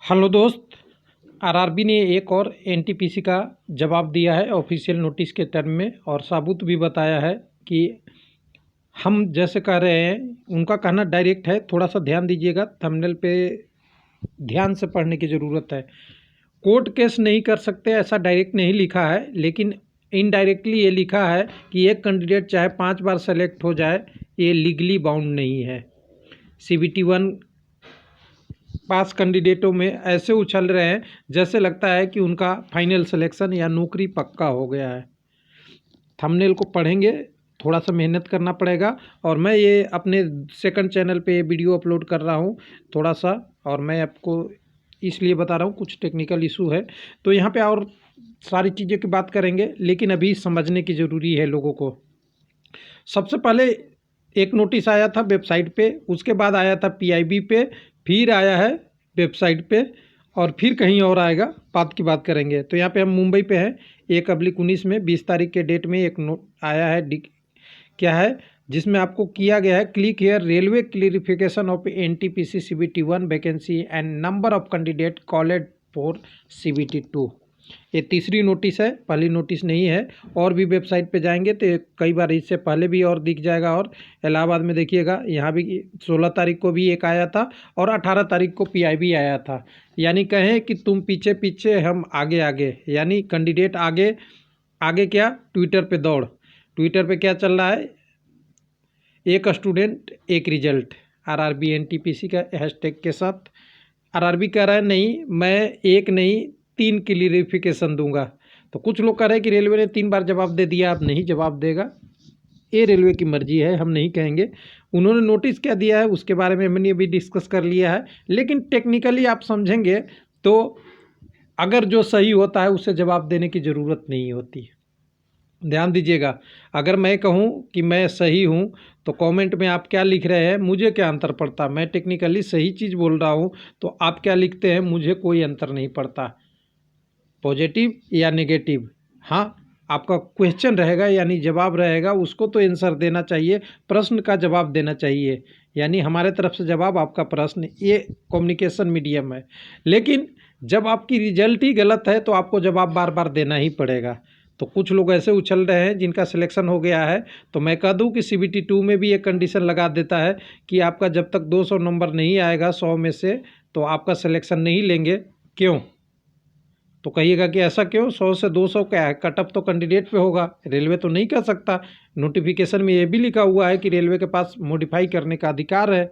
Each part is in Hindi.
हेलो दोस्त। आरआरबी ने एक और एनटीपीसी का जवाब दिया है ऑफिशियल नोटिस के टर्म में, और साबुत भी बताया है कि हम जैसे कह रहे हैं उनका कहना डायरेक्ट है। थोड़ा सा ध्यान दीजिएगा, थंबनेल पे ध्यान से पढ़ने की ज़रूरत है। कोर्ट केस नहीं कर सकते ऐसा डायरेक्ट नहीं लिखा है, लेकिन इनडायरेक्टली ये लिखा है कि एक कैंडिडेट चाहे 5 बार सेलेक्ट हो जाए, ये लीगली बाउंड नहीं है। CBT 1 पास कैंडिडेटों में ऐसे उछल रहे हैं जैसे लगता है कि उनका फाइनल सिलेक्शन या नौकरी पक्का हो गया है। थंबनेल को पढ़ेंगे, थोड़ा सा मेहनत करना पड़ेगा। और मैं ये अपने सेकंड चैनल पे वीडियो अपलोड कर रहा हूँ थोड़ा सा, और मैं आपको इसलिए बता रहा हूँ कुछ टेक्निकल इशू है, तो यहाँ पे और सारी चीज़ों की बात करेंगे, लेकिन अभी समझने की ज़रूरी है लोगों को। सबसे पहले एक नोटिस आया था वेबसाइट पे, उसके बाद आया था PIB पे, फिर आया है वेबसाइट पे, और फिर कहीं और आएगा, बात की बात करेंगे। तो यहाँ पे हम मुंबई पे हैं। 1/19 में 20 तारीख के डेट में एक नोट आया है, क्या है, जिसमें आपको किया गया है click here railway clarification of NTPC CBT 1 vacancy and number of candidate called for CBT 2। ये तीसरी नोटिस है, पहली नोटिस नहीं है। और भी वेबसाइट पे जाएंगे तो कई बार इससे पहले भी और दिख जाएगा। और इलाहाबाद में देखिएगा, यहाँ भी 16 तारीख को भी एक आया था और 18 तारीख को PIB आया था। यानी कहें कि तुम पीछे पीछे हम आगे आगे, यानी कैंडिडेट आगे आगे। क्या ट्विटर पे दौड़, ट्विटर पे क्या चल रहा है, एक स्टूडेंट एक रिजल्ट, RRB NTPC का हैशटैग के साथ। RRB कह रहा है नहीं, मैं एक नहीं 3 क्लियरिफिकेशन दूंगा। तो कुछ लोग कह रहे हैं कि रेलवे ने 3 बार जवाब दे दिया, अब नहीं जवाब देगा। ये रेलवे की मर्जी है, हम नहीं कहेंगे। उन्होंने नोटिस क्या दिया है उसके बारे में हमने भी डिस्कस कर लिया है, लेकिन टेक्निकली आप समझेंगे तो अगर जो सही होता है उसे जवाब देने की ज़रूरत नहीं होती। ध्यान दीजिएगा, अगर मैं कहूँ कि मैं सही हूँ तो कमेंट में आप क्या लिख रहे हैं मुझे क्या अंतर पड़ता। मैं टेक्निकली सही चीज़ बोल रहा हूँ तो आप क्या लिखते हैं मुझे कोई अंतर नहीं पड़ता, पॉजिटिव या नेगेटिव। हाँ, आपका क्वेश्चन रहेगा यानी जवाब रहेगा, उसको तो आंसर देना चाहिए, प्रश्न का जवाब देना चाहिए। यानी हमारे तरफ से जवाब, आपका प्रश्न, ये कम्युनिकेशन मीडियम है। लेकिन जब आपकी रिजल्ट ही गलत है तो आपको जवाब बार बार देना ही पड़ेगा। तो कुछ लोग ऐसे उछल रहे हैं जिनका सिलेक्शन हो गया है, तो मैं कह दूं कि CBT 2 में भी एक कंडीशन लगा देता है कि आपका जब तक 200 नंबर नहीं आएगा 100 में से, तो आपका सिलेक्शन नहीं लेंगे। क्यों? तो कहिएगा कि ऐसा क्यों, 100 से 200 क्या है, कट ऑफ तो कैंडिडेट पे होगा, रेलवे तो नहीं कर सकता। नोटिफिकेशन में ये भी लिखा हुआ है कि रेलवे के पास मॉडिफाई करने का अधिकार है।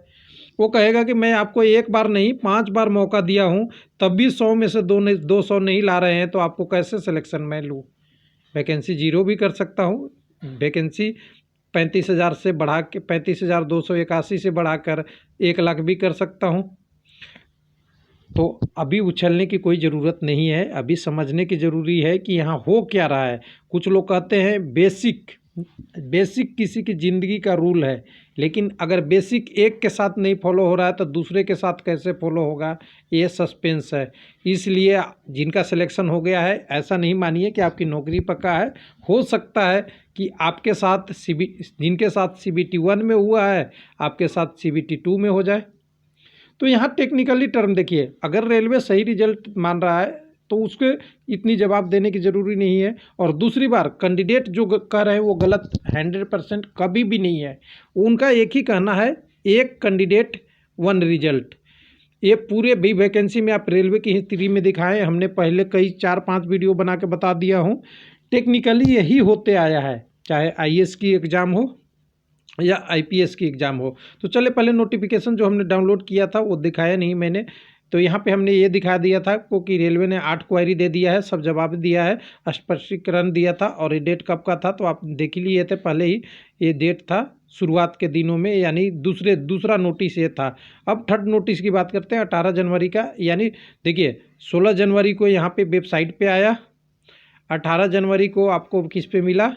वो कहेगा कि मैं आपको एक बार नहीं 5 बार मौका दिया हूँ, तब भी 100 में से 200 नहीं ला रहे हैं, तो आपको कैसे सिलेक्शन मैं लूँ? वैकेंसी 0 भी कर सकता हूँ, वैकेंसी 35,000 से बढ़ा के 35,281 से बढ़ाकर 1 लाख भी कर सकता हूँ। तो अभी उछलने की कोई ज़रूरत नहीं है, अभी समझने की ज़रूरी है कि यहाँ हो क्या रहा है। कुछ लोग कहते हैं बेसिक किसी की ज़िंदगी का रूल है, लेकिन अगर बेसिक एक के साथ नहीं फॉलो हो रहा है तो दूसरे के साथ कैसे फॉलो होगा, ये सस्पेंस है। इसलिए जिनका सिलेक्शन हो गया है ऐसा नहीं मानिए कि आपकी नौकरी पक्का है। हो सकता है कि आपके साथ जिनके साथ CBT 1 में हुआ है आपके साथ CBT 2 में हो जाए। तो यहाँ टेक्निकली टर्म देखिए, अगर रेलवे सही रिजल्ट मान रहा है तो उसके इतनी जवाब देने की ज़रूरी नहीं है। और दूसरी बार कैंडिडेट जो कह रहे हैं वो गलत 100% कभी भी नहीं है। उनका एक ही कहना है, एक कैंडिडेट 1 रिजल्ट। ये पूरे भी वैकेंसी में आप रेलवे की हिस्ट्री में दिखाएं, हमने पहले कई 4-5 वीडियो बना के बता दिया हूँ। टेक्निकली यही होते आया है, चाहे IAS की एग्ज़ाम हो या IPS की एग्ज़ाम हो। तो चले पहले नोटिफिकेशन जो हमने डाउनलोड किया था वो दिखाया नहीं मैंने, तो यहाँ पे हमने ये दिखा दिया था क्योंकि रेलवे ने 8 क्वेरी दे दिया है, सब जवाब दिया है, स्पष्टीकरण दिया था, और ये डेट कब का था तो आप देख ही लिए थे पहले ही। ये डेट था शुरुआत के दिनों में, यानी दूसरा नोटिस ये था। अब थर्ड नोटिस की बात करते हैं 18 जनवरी का। यानी देखिए 16 जनवरी को यहाँ पे वेबसाइट पे आया, 18 जनवरी को आपको किस पे मिला,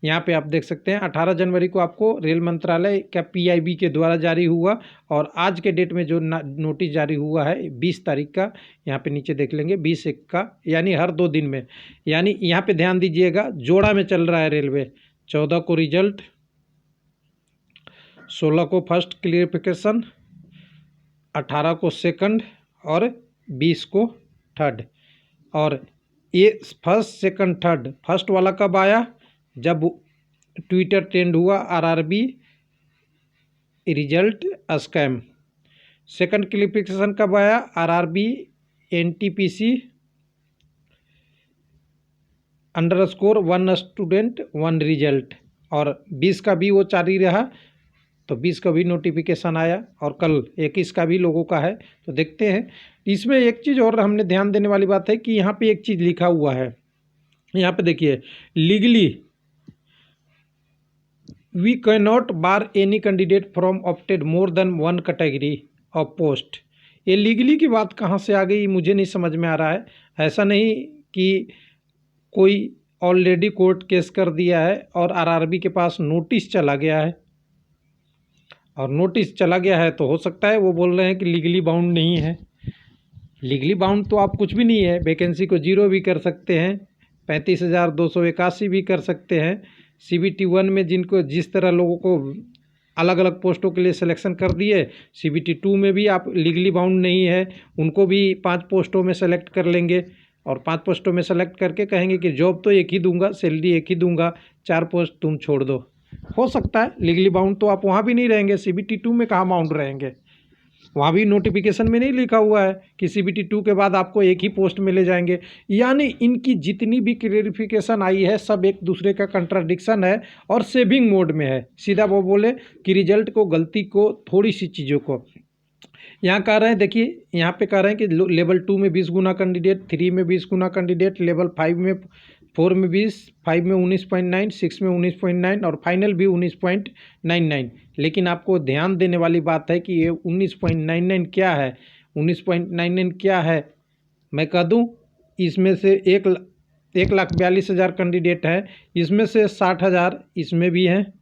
यहाँ पे आप देख सकते हैं 18 जनवरी को आपको रेल मंत्रालय का PIB के द्वारा जारी हुआ। और आज के डेट में जो नोटिस जारी हुआ है 20 तारीख का, यहाँ पे नीचे देख लेंगे 20/1 का, यानी हर 2 दिन में। यानी यहाँ पे ध्यान दीजिएगा, जोड़ा में चल रहा है रेलवे। 14 को रिजल्ट, 16 को फर्स्ट क्लियरिफिकेशन, 18 को सेकंड और 20 को थर्ड। और ये फर्स्ट सेकंड थर्ड, फर्स्ट वाला कब आया? जब ट्विटर ट्रेंड हुआ आरआरबी रिजल्ट स्कैम। सेकंड क्लिपिकेशन कब आया? RRB NTPC underscore 1 student 1 result. और 20 का भी वो जारी रहा, तो 20 का भी नोटिफिकेशन आया और कल 21 का भी लोगों का है। तो देखते हैं। इसमें एक चीज़ और हमने ध्यान देने वाली बात है कि यहाँ पे एक चीज़ लिखा हुआ है, यहाँ पे देखिए, legally we can not bar any candidate from opted more than 1 category of post. ये लीगली की बात कहाँ से आ गई मुझे नहीं समझ में आ रहा है। ऐसा नहीं कि कोई ऑलरेडी कोर्ट केस कर दिया है और आरआरबी के पास नोटिस चला गया है, और नोटिस चला गया है तो हो सकता है वो बोल रहे हैं कि लीगली बाउंड नहीं है। लीगली बाउंड तो आप कुछ भी नहीं है। वैकेंसी को 0 भी कर सकते हैं, 35,281 भी कर सकते हैं। CBT 1 में जिनको जिस तरह लोगों को अलग अलग पोस्टों के लिए सिलेक्शन कर दिए, CBT 2 में भी आप लीगली बाउंड नहीं है, उनको भी 5 पोस्टों में सेलेक्ट कर लेंगे और 5 पोस्टों में सेलेक्ट करके कहेंगे कि जॉब तो एक ही दूंगा, सैलरी एक ही दूंगा, 4 पोस्ट तुम छोड़ दो। हो सकता है लीगली बाउंड तो आप वहाँ भी नहीं रहेंगे। CBT 2 में कहाँ बाउंड रहेंगे? वहाँ भी नोटिफिकेशन में नहीं लिखा हुआ है कि CBT 2 के बाद आपको एक ही पोस्ट में ले जाएंगे। यानी इनकी जितनी भी क्लेरिफिकेशन आई है सब एक दूसरे का कंट्राडिक्शन है और सेविंग मोड में है। सीधा वो बोले कि रिजल्ट को, गलती को, थोड़ी सी चीज़ों को यहाँ कह रहे हैं। देखिए यहाँ पे कह रहे हैं कि लेवल 2 में 20 गुना कैंडिडेट, 3 में 20 गुना कैंडिडेट, लेवल 5 में 4 में 20, 5 में 19.9, 6 में 19.9 और फाइनल भी 19.99। लेकिन आपको ध्यान देने वाली बात है कि ये 19.99 क्या है? 19.99 क्या है मैं कह दूं? इसमें से 1,42,000 कैंडिडेट हैं, इसमें से 60,000 इसमें भी हैं,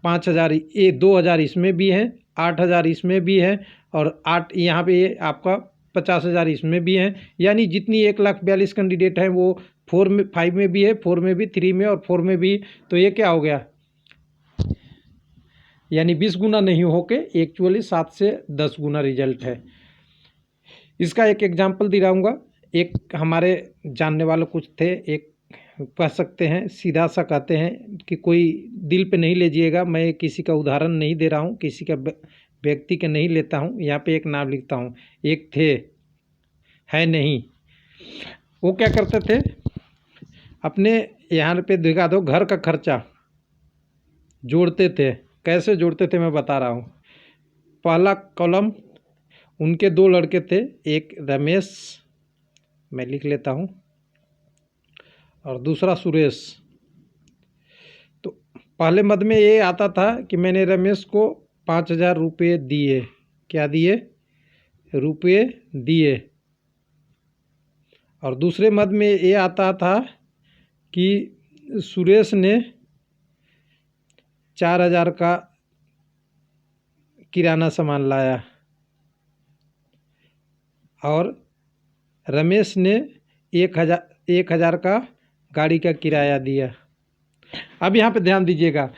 5,000 ये 2,000 इसमें भी हैं, 8,000 इसमें भी है और 8 यहाँ पे आपका 50,000 इसमें भी हैं। यानी जितनी 1,42,000 कैंडिडेट हैं वो 4 में 5 में भी है, 4 में भी, 3 में और 4 में भी। तो ये क्या हो गया? यानी 20 गुना नहीं होके एक्चुअली 7 से 10 गुना रिजल्ट है। इसका एक एग्जाम्पल दिलाऊंगा। एक हमारे जानने वाले कुछ थे, एक कह सकते हैं सीधा सा कहते हैं कि कोई दिल पे नहीं लीजिएगा, मैं किसी का उदाहरण नहीं दे रहा हूँ, किसी का व्यक्ति का नहीं लेता हूँ, यहाँ पे एक नाम लिखता हूँ। एक थे, है नहीं, वो क्या करते थे, अपने यहाँ पे दिखा दो, घर का खर्चा जोड़ते थे। कैसे जोड़ते थे मैं बता रहा हूँ। पहला कॉलम, उनके 2 लड़के थे, एक रमेश, मैं लिख लेता हूँ, और दूसरा सुरेश। तो पहले मद में ये आता था कि मैंने रमेश को 5,000 रुपये दिए। क्या दिए? रुपये दिए। और दूसरे मद में ये आता था कि सुरेश ने 4,000 का किराना सामान लाया और रमेश ने 1,000 का गाड़ी का किराया दिया। अब यहाँ पे ध्यान दीजिएगा,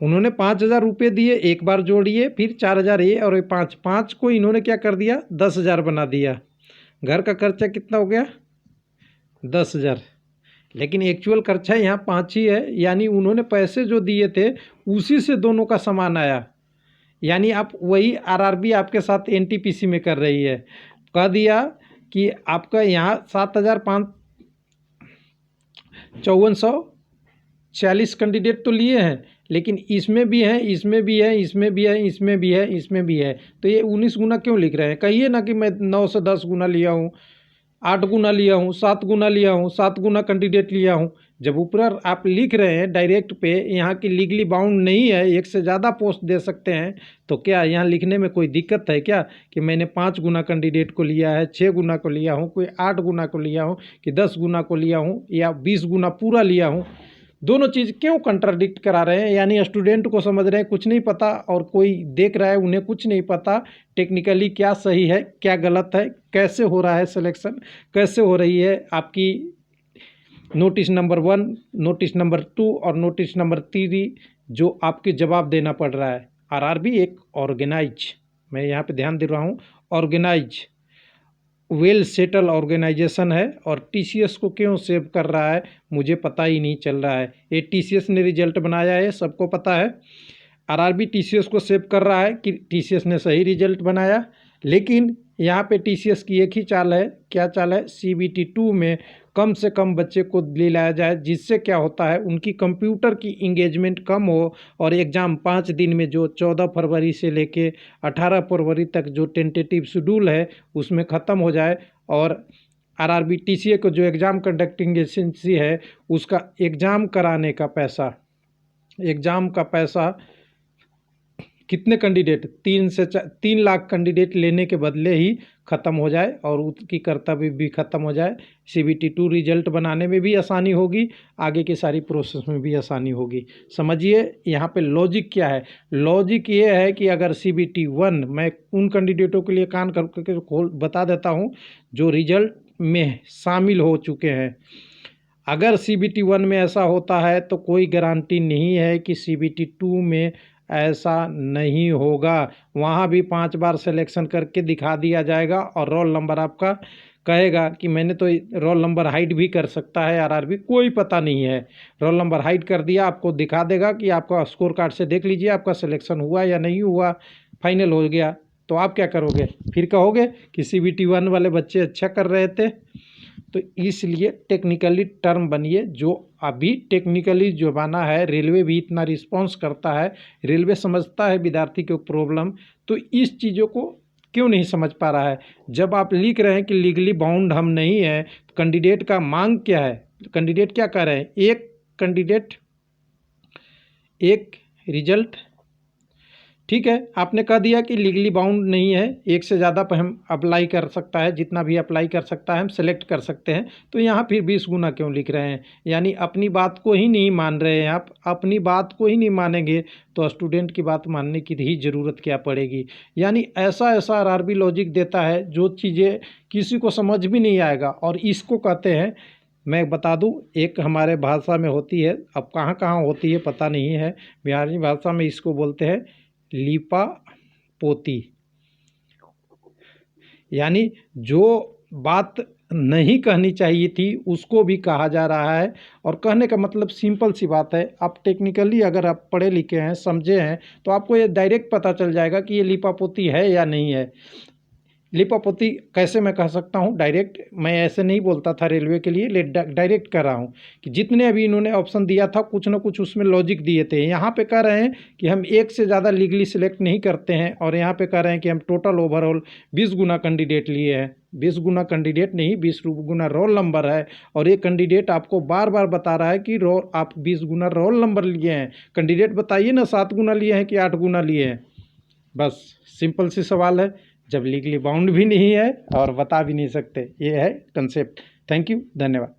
उन्होंने 5,000 रुपये दिए, एक बार जोड़िए, फिर 4,000 ये और 5 को इन्होंने क्या कर दिया? 10,000 बना दिया। घर का खर्चा कितना हो गया? 10,000। लेकिन एक्चुअल खर्चा यहाँ 5 ही है। यानी उन्होंने पैसे जो दिए थे उसी से दोनों का सामान आया। यानी आप वही आरआरबी आपके साथ एनटीपीसी में कर रही है। कह दिया कि आपका यहाँ 7,5440 कैंडिडेट तो लिए हैं, लेकिन इसमें भी है, इसमें भी है, इसमें भी है, इसमें भी है, इसमें भी है। तो ये 19 गुना क्यों लिख रहे हैं? कहिए ना कि मैं 9 से 10 गुना लिया हूँ, 8 गुना लिया हूँ, 7 गुना लिया हूँ, 7 गुना कैंडिडेट लिया हूँ। जब ऊपर आप लिख रहे हैं डायरेक्ट पे यहाँ की लीगली बाउंड नहीं है, एक से ज़्यादा पोस्ट दे सकते हैं, तो क्या यहाँ लिखने में कोई दिक्कत है क्या कि मैंने 5 गुना कैंडिडेट को लिया है, 6 गुना को लिया हूँ, कोई 8 गुना को लिया हूँ, कि 10 गुना को लिया हूँ या 20 गुना पूरा लिया हूँ? दोनों चीज़ क्यों कंट्राडिक्ट करा रहे हैं? यानी स्टूडेंट को समझ रहे हैं कुछ नहीं पता, और कोई देख रहा है उन्हें कुछ नहीं पता टेक्निकली क्या सही है क्या गलत है, कैसे हो रहा है सिलेक्शन, कैसे हो रही है आपकी नोटिस नंबर 1, नोटिस नंबर 2 और नोटिस नंबर 3, जो आपके जवाब देना पड़ रहा है। आरआरबी एक ऑर्गेनाइज, मैं यहाँ पे ध्यान दे रहा हूँ, ऑर्गेनाइज वेल सेटल ऑर्गेनाइजेशन है और टीसीएस को क्यों सेव कर रहा है मुझे पता ही नहीं चल रहा है। ये टीसीएस ने रिजल्ट बनाया है, सबको पता है। आरआरबी टीसीएस को सेव कर रहा है कि टीसीएस ने सही रिजल्ट बनाया, लेकिन यहाँ पे टीसीएस की एक ही चाल है। क्या चाल है? सीबीटी 2 में कम से कम बच्चे को ले लाया जाए, जिससे क्या होता है उनकी कंप्यूटर की इंगेजमेंट कम हो और एग्ज़ाम 5 दिन में जो 14 फरवरी से लेके 18 फरवरी तक जो टेंटेटिव शेड्यूल है उसमें ख़त्म हो जाए। और आरआरबी टीसीए को जो एग्ज़ाम कंडक्टिंग एजेंसी है उसका एग्ज़ाम कराने का पैसा, एग्ज़ाम का पैसा कितने कैंडिडेट 3 लाख कैंडिडेट लेने के बदले ही ख़त्म हो जाए और उसकी कर्तव्य भी ख़त्म हो जाए। सीबीटी 2 रिजल्ट बनाने में भी आसानी होगी, आगे की सारी प्रोसेस में भी आसानी होगी। समझिए यहाँ पे लॉजिक क्या है। लॉजिक ये है कि अगर सीबीटी 1, मैं उन कैंडिडेटों के लिए कान करके बता देता हूँ जो रिजल्ट में शामिल हो चुके हैं। अगर सीबीटी 1 में ऐसा होता है तो कोई गारंटी नहीं है कि सीबीटी 2 में ऐसा नहीं होगा। वहाँ भी 5 बार सिलेक्शन करके दिखा दिया जाएगा और रोल नंबर आपका कहेगा कि मैंने तो रोल नंबर हाइड भी कर सकता है आरआरबी, कोई पता नहीं है। रोल नंबर हाइड कर दिया, आपको दिखा देगा कि आपका स्कोर कार्ड से देख लीजिए आपका सिलेक्शन हुआ या नहीं हुआ, फाइनल हो गया। तो आप क्या करोगे? फिर कहोगे कि सीबीटी 1 वाले बच्चे अच्छा कर रहे थे। तो इसलिए टेक्निकली टर्म बनिए। जो अभी टेक्निकली ज़माना है, रेलवे भी इतना रिस्पॉन्स करता है, रेलवे समझता है विद्यार्थी के प्रॉब्लम, तो इस चीज़ों को क्यों नहीं समझ पा रहा है। जब आप लिख रहे हैं कि लीगली बाउंड हम नहीं है, तो कैंडिडेट का मांग क्या है? कैंडिडेट क्या कह रहे हैं? एक कैंडिडेट एक रिजल्ट, ठीक है, आपने कह दिया कि लीगली बाउंड नहीं है, एक से ज़्यादा पर हम अप्लाई कर सकता है, जितना भी अप्लाई कर सकता है हम सेलेक्ट कर सकते हैं। तो यहाँ फिर 20 गुना क्यों लिख रहे हैं? यानी अपनी बात को ही नहीं मान रहे हैं आप। अपनी बात को ही नहीं मानेंगे तो स्टूडेंट की बात मानने की ही ज़रूरत क्या पड़ेगी। यानी ऐसा ऐसा आरआरबी लॉजिक देता है जो चीज़ें किसी को समझ भी नहीं आएगा। और इसको कहते हैं, मैं बता दूं, एक हमारे भाषा में होती है, अब कहाँ कहाँ होती है पता नहीं है, बिहारी भाषा में इसको बोलते हैं लीपा पोती। यानी जो बात नहीं कहनी चाहिए थी उसको भी कहा जा रहा है। और कहने का मतलब सिंपल सी बात है, आप टेक्निकली अगर आप पढ़े लिखे हैं, समझे हैं, तो आपको ये डायरेक्ट पता चल जाएगा कि ये लीपा पोती है या नहीं है। लीपापोती कैसे मैं कह सकता हूँ डायरेक्ट? मैं ऐसे नहीं बोलता था रेलवे के लिए, डायरेक्ट कर रहा हूँ कि जितने अभी इन्होंने ऑप्शन दिया था कुछ ना कुछ उसमें लॉजिक दिए थे। यहाँ पे कह रहे हैं कि हम एक से ज़्यादा लीगली सिलेक्ट नहीं करते हैं, और यहाँ पे कह रहे हैं कि हम टोटल ओवरऑल 20 गुना कैंडिडेट लिए हैं। 20 गुना कैंडिडेट नहीं, 20 गुना रोल नंबर है। और ये कैंडिडेट आपको बार बार बता रहा है कि आप 20 गुना रोल नंबर लिए हैं। कैंडिडेट बताइए ना, 7 गुना लिए हैं कि 8 गुना लिए हैं? बस सिंपल सी सवाल है। जब लीगली बाउंड भी नहीं है और बता भी नहीं सकते, ये है कंसेप्ट। थैंक यू, धन्यवाद।